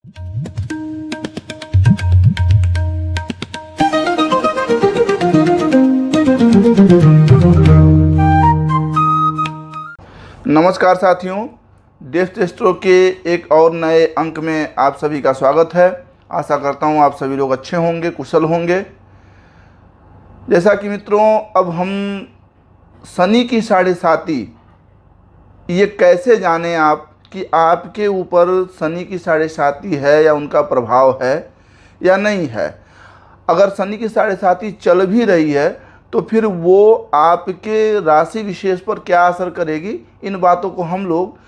नमस्कार साथियों, desk astro के एक और नए अंक में आप सभी का स्वागत है। आशा करता हूं आप सभी लोग अच्छे होंगे, कुशल होंगे। जैसा कि मित्रों, अब हम शनि की साढ़े साती ये कैसे जानें आप कि आपके ऊपर शनि की साढ़े साती है या उनका प्रभाव है या नहीं है। अगर शनि की साढ़े साती चल भी रही है तो फिर वो आपके राशि विशेष पर क्या असर करेगी, इन बातों को हम लोग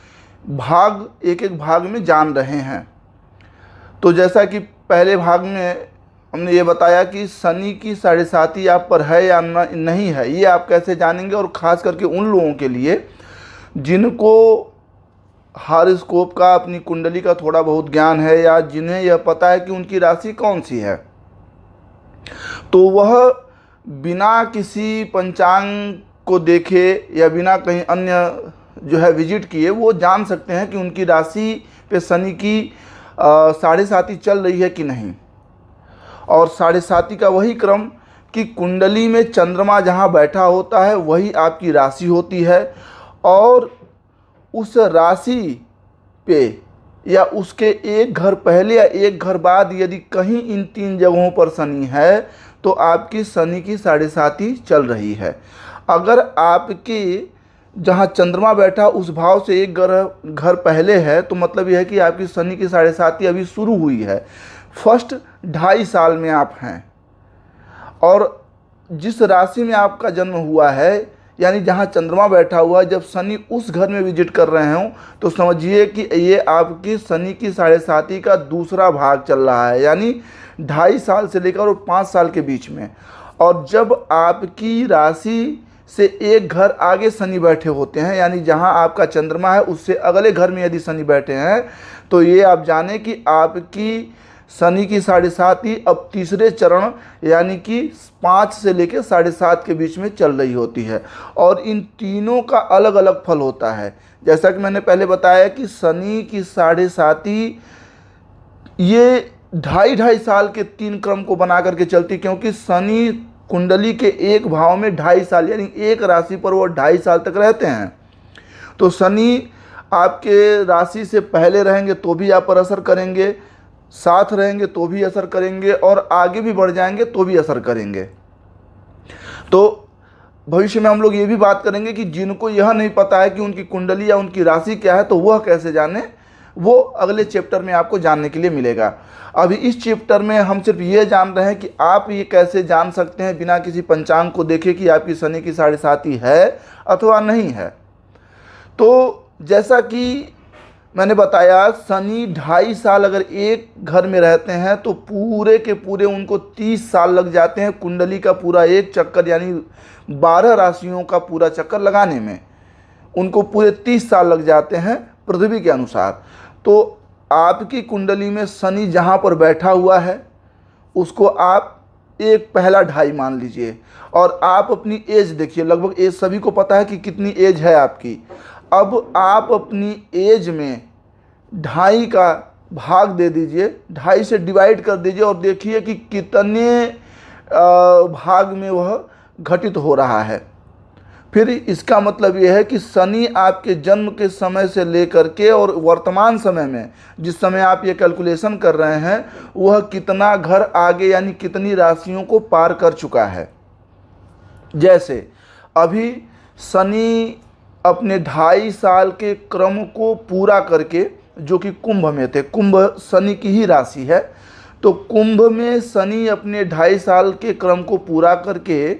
एक एक भाग में जान रहे हैं। तो जैसा कि पहले भाग में हमने ये बताया कि शनि की साढ़े साती आप पर है या नहीं है, ये आप कैसे जानेंगे। और ख़ास करके उन लोगों के लिए जिनको हॉरोस्कोप का, अपनी कुंडली का थोड़ा बहुत ज्ञान है, या जिन्हें यह पता है कि उनकी राशि कौन सी है, तो वह बिना किसी पंचांग को देखे या बिना कहीं अन्य विजिट किए वो जान सकते हैं कि उनकी राशि पे शनि की साढ़े साती चल रही है कि नहीं। और साढ़े साती का वही क्रम कि कुंडली में चंद्रमा जहाँ बैठा होता है वही आपकी राशि होती है, और उस राशि पे या उसके एक घर पहले या एक घर बाद यदि कहीं इन तीन जगहों पर शनि है तो आपकी शनि की साढ़े साती चल रही है। अगर आपके जहाँ चंद्रमा बैठा उस भाव से एक घर पहले है तो मतलब यह है कि आपकी शनि की साढ़े साती अभी शुरू हुई है। फर्स्ट 2.5 साल में आप हैं, और जिस राशि में आपका जन्म हुआ है यानी जहाँ चंद्रमा बैठा हुआ है, जब शनि उस घर में विजिट कर रहे हों तो समझिए कि ये आपकी शनि की साढ़े साती का दूसरा भाग चल रहा है, यानी 2.5 साल से लेकर और 5 साल के बीच में। और जब आपकी राशि से एक घर आगे शनि बैठे होते हैं, यानी जहां आपका चंद्रमा है उससे अगले घर में यदि शनि बैठे हैं, तो ये आप जानें कि आपकी शनि की साढ़े साती अब तीसरे चरण यानी कि 5 से लेकर 7.5 के बीच में चल रही होती है। और इन तीनों का अलग अलग फल होता है। जैसा कि मैंने पहले बताया कि शनि की साढ़े साती ये 2.5 साल के 3 क्रम को बना करके चलती, क्योंकि शनि कुंडली के एक भाव में 2.5 साल यानी एक राशि पर वो 2.5 साल तक रहते हैं। तो शनि आपके राशि से पहले रहेंगे तो भी आप पर असर करेंगे, साथ रहेंगे तो भी असर करेंगे, और आगे भी बढ़ जाएंगे तो भी असर करेंगे। तो भविष्य में हम लोग ये भी बात करेंगे कि जिनको यह नहीं पता है कि उनकी कुंडली या उनकी राशि क्या है तो वह कैसे जाने, वो अगले चैप्टर में आपको जानने के लिए मिलेगा। अभी इस चैप्टर में हम सिर्फ ये जान रहे हैं कि आप ये कैसे जान सकते हैं बिना किसी पंचांग को देखे कि आपकी शनि की साढ़े साती है अथवा नहीं है। तो जैसा कि मैंने बताया, शनि 2.5 साल अगर एक घर में रहते हैं तो पूरे के पूरे उनको 30 साल लग जाते हैं कुंडली का पूरा एक चक्कर यानी 12 राशियों का पूरा चक्कर लगाने में। उनको पूरे 30 साल लग जाते हैं पृथ्वी के अनुसार। तो आपकी कुंडली में शनि जहाँ पर बैठा हुआ है उसको आप एक पहला 2.5 मान लीजिए, और आप अपनी एज देखिए। लगभग एज सभी को पता है कि कितनी एज है आपकी। अब आप अपनी एज में 2.5 का भाग दे दीजिए, 2.5 से डिवाइड कर दीजिए और देखिए कि कितने भाग में वह घटित हो रहा है। फिर इसका मतलब यह है कि शनि आपके जन्म के समय से लेकर के और वर्तमान समय में जिस समय आप ये कैलकुलेशन कर रहे हैं वह कितना घर आगे यानी कितनी राशियों को पार कर चुका है। जैसे अभी शनि अपने 2.5 साल के क्रम को पूरा करके, जो कि कुंभ में थे, कुंभ शनि की ही राशि है, तो कुंभ में शनि अपने 2.5 साल के क्रम को पूरा करके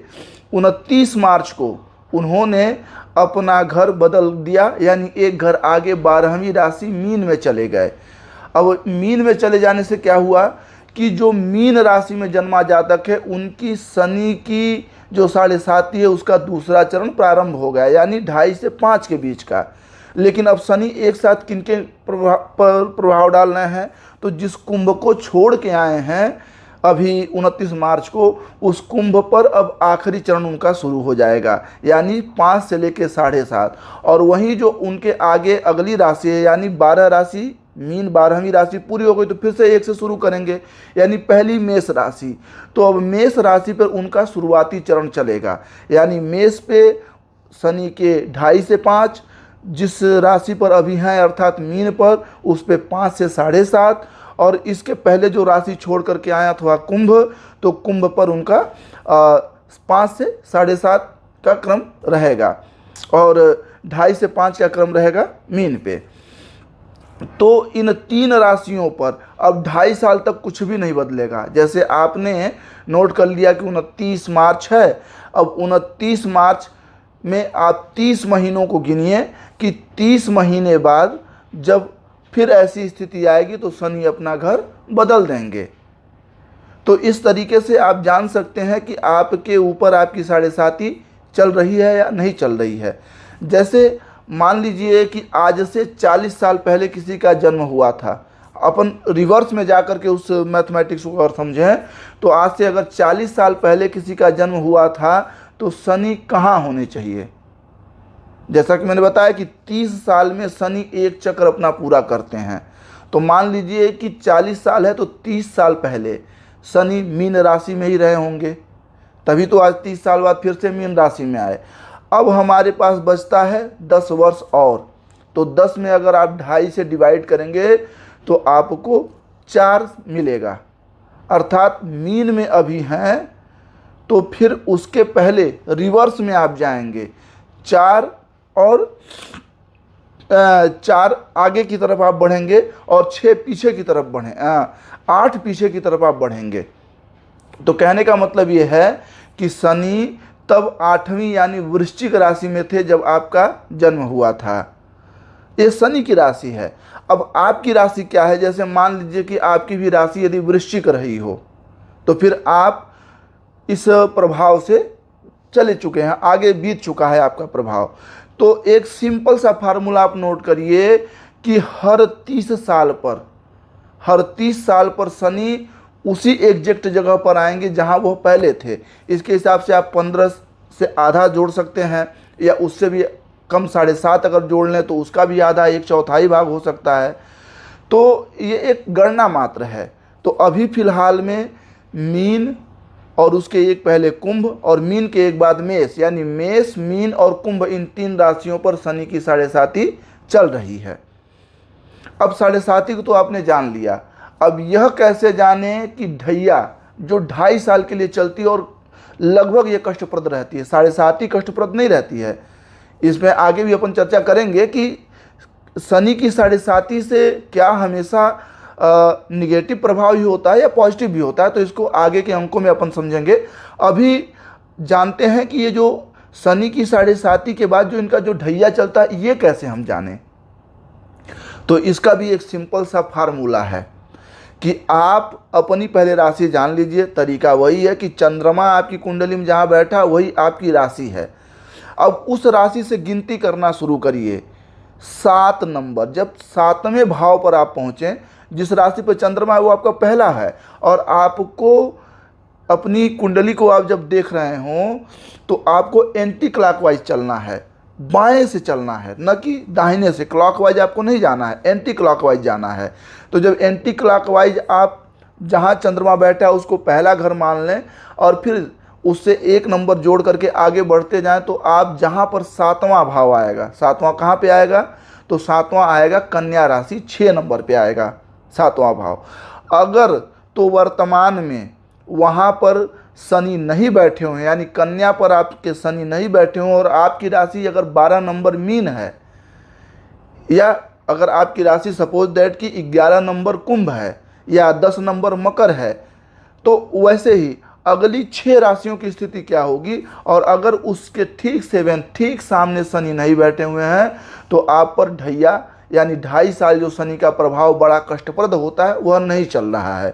29 मार्च को उन्होंने अपना घर बदल दिया, यानी एक घर आगे 12वीं राशि मीन में चले गए। अब मीन में चले जाने से क्या हुआ कि जो मीन राशि में जन्मा जातक है उनकी शनि की जो साढ़े साती है उसका दूसरा चरण प्रारंभ हो गया, यानी 2.5 से 5 के बीच का। लेकिन अब शनि एक साथ किनके प्रभाव डाल रहे हैं, तो जिस कुंभ को छोड़ के आए हैं अभी 29 मार्च को, उस कुंभ पर अब आखिरी चरण उनका शुरू हो जाएगा, यानी 5 से लेकर 7.5। और वहीं जो उनके आगे अगली राशि है यानी 12 राशि मीन 12वीं राशि पूरी हो गई तो फिर से 1 से शुरू करेंगे, यानी पहली मेष राशि। तो अब मेष राशि पर उनका शुरुआती चरण चलेगा, यानी मेष पे शनि के 2.5 से 5, जिस राशि पर अभी हैं अर्थात मीन पर, उस पे 5 से 7.5, और इसके पहले जो राशि छोड़ करके आया था कुंभ, तो कुंभ पर उनका 5 से 7.5 का क्रम रहेगा और 2.5 से 5 का क्रम रहेगा मीन पे। तो इन 3 राशियों पर अब 2.5 साल तक कुछ भी नहीं बदलेगा। जैसे आपने नोट कर लिया कि 29 मार्च है, अब 29 मार्च में आप 30 महीनों को गिनिए कि 30 महीने बाद जब फिर ऐसी स्थिति आएगी तो शनि अपना घर बदल देंगे। तो इस तरीके से आप जान सकते हैं कि आपके ऊपर आपकी 7.5 चल रही है या नहीं चल रही है। जैसे मान लीजिए कि आज से 40 साल पहले किसी का जन्म हुआ था, अपन रिवर्स में जाकर के उस मैथमेटिक्स को और समझें तो आज से अगर 40 साल पहले किसी का जन्म हुआ था तो शनि कहाँ होने चाहिए। जैसा कि मैंने बताया कि 30 साल में शनि एक चक्र अपना पूरा करते हैं, तो मान लीजिए कि 40 साल है तो 30 साल पहले शनि मीन राशि में ही रहे होंगे, तभी तो आज 30 साल बाद फिर से मीन राशि में आए। अब हमारे पास बचता है 10 वर्ष और, तो 10 में अगर आप 2.5 से डिवाइड करेंगे तो आपको 4 मिलेगा, अर्थात मीन में अभी हैं तो फिर उसके पहले रिवर्स में आप जाएंगे, 4 और 4 आगे की तरफ आप बढ़ेंगे और 6 पीछे की तरफ 8 पीछे की तरफ आप बढ़ेंगे। तो कहने का मतलब ये है कि शनि तब 8वीं यानी वृश्चिक राशि में थे जब आपका जन्म हुआ था। ये शनि की राशि है। अब आपकी राशि क्या है, जैसे मान लीजिए कि आपकी भी राशि यदि वृश्चिक रही हो तो फिर आप इस प्रभाव से चले चुके हैं, आगे बीत चुका है आपका प्रभाव। तो एक सिंपल सा फार्मूला आप नोट करिए कि हर 30 साल पर शनि उसी एग्जैक्ट जगह पर आएंगे जहां वो पहले थे। इसके हिसाब से आप 15 से आधा जोड़ सकते हैं या उससे भी कम 7.5 अगर जोड़ लें तो उसका भी आधा 1/4 भाग हो सकता है। तो ये एक गणना मात्र है। तो अभी फिलहाल में मीन और उसके एक पहले कुंभ और मीन के एक बाद मेष, यानी मेष, मीन और कुंभ, इन 3 राशियों पर शनि की 7.5 चल रही है। अब 7.5 को तो आपने जान लिया। अब यह कैसे जाने कि ढैया जो 2.5 साल के लिए चलती है और लगभग ये कष्टप्रद रहती है, 7.5 कष्टप्रद नहीं रहती है। इसमें आगे भी अपन चर्चा करेंगे कि शनि की 7.5 से क्या हमेशा निगेटिव प्रभाव ही होता है या पॉजिटिव भी होता है, तो इसको आगे के अंकों में अपन समझेंगे। अभी जानते हैं कि ये जो शनि की 7.5 के बाद जो इनका जो ढैया चलता है ये कैसे हम जानें। तो इसका भी एक सिंपल सा फार्मूला है कि आप अपनी पहले राशि जान लीजिए। तरीका वही है कि चंद्रमा आपकी कुंडली में जहाँ बैठा वही आपकी राशि है। अब उस राशि से गिनती करना शुरू करिए 7 नंबर। जब 7वें भाव पर आप पहुँचें, जिस राशि पर चंद्रमा है वो आपका पहला है, और आपको अपनी कुंडली को आप जब देख रहे हों तो आपको एंटी क्लॉकवाइज चलना है, बाएं से चलना है, न कि दाहिने से। क्लॉकवाइज आपको नहीं जाना है, एंटी क्लॉकवाइज जाना है। तो जब एंटी क्लॉकवाइज आप जहां चंद्रमा बैठा है उसको पहला घर मान लें और फिर उससे 1 नंबर जोड़ करके आगे बढ़ते जाएं, तो आप जहां पर 7वां भाव आएगा, 7वां कहां पे आएगा, तो 7वां आएगा कन्या राशि, 6 नंबर पे आएगा 7वां भाव। अगर तो वर्तमान में वहां पर शनि नहीं बैठे हों, यानी कन्या पर आपके शनि नहीं बैठे हों और आपकी राशि अगर 12 नंबर मीन है, या अगर आपकी राशि सपोज दैट कि 11 नंबर कुंभ है या 10 नंबर मकर है, तो वैसे ही अगली 6 राशियों की स्थिति क्या होगी। और अगर उसके ठीक सामने शनि नहीं बैठे हुए हैं तो आप पर ढैया यानी 2.5 साल जो शनि का प्रभाव बड़ा कष्टप्रद होता है वह नहीं चल रहा है।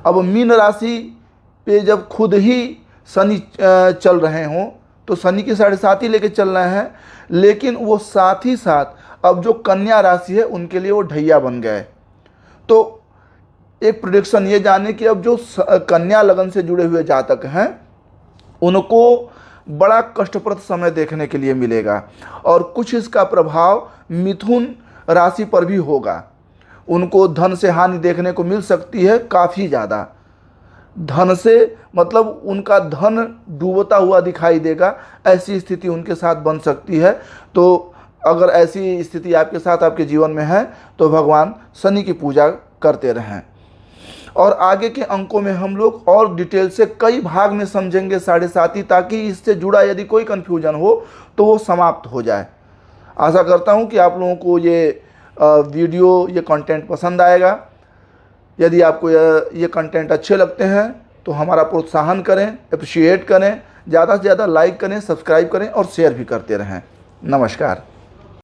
अब मीन राशि पे जब खुद ही शनि चल रहे हों तो शनि की 7.5 लेके चल रहे हैं, लेकिन वो साथ ही साथ अब जो कन्या राशि है उनके लिए वो ढैया बन गए। तो एक प्रेडिक्शन ये जाने कि अब जो कन्या लगन से जुड़े हुए जातक हैं उनको बड़ा कष्टप्रद समय देखने के लिए मिलेगा, और कुछ इसका प्रभाव मिथुन राशि पर भी होगा। उनको धन से हानि देखने को मिल सकती है, काफ़ी ज़्यादा। धन से मतलब उनका धन डूबता हुआ दिखाई देगा, ऐसी स्थिति उनके साथ बन सकती है। तो अगर ऐसी स्थिति आपके साथ आपके जीवन में है तो भगवान शनि की पूजा करते रहें। और आगे के अंकों में हम लोग और डिटेल से कई भाग में समझेंगे साढ़े साथी, ताकि इससे जुड़ा यदि कोई कन्फ्यूजन हो तो वो समाप्त हो जाए। आशा करता हूँ कि आप लोगों को ये वीडियो, ये कंटेंट पसंद आएगा। यदि आपको ये कंटेंट अच्छे लगते हैं तो हमारा प्रोत्साहन करें, अप्रिशिएट करें, ज़्यादा से ज़्यादा लाइक करें, सब्सक्राइब करें और शेयर भी करते रहें। नमस्कार।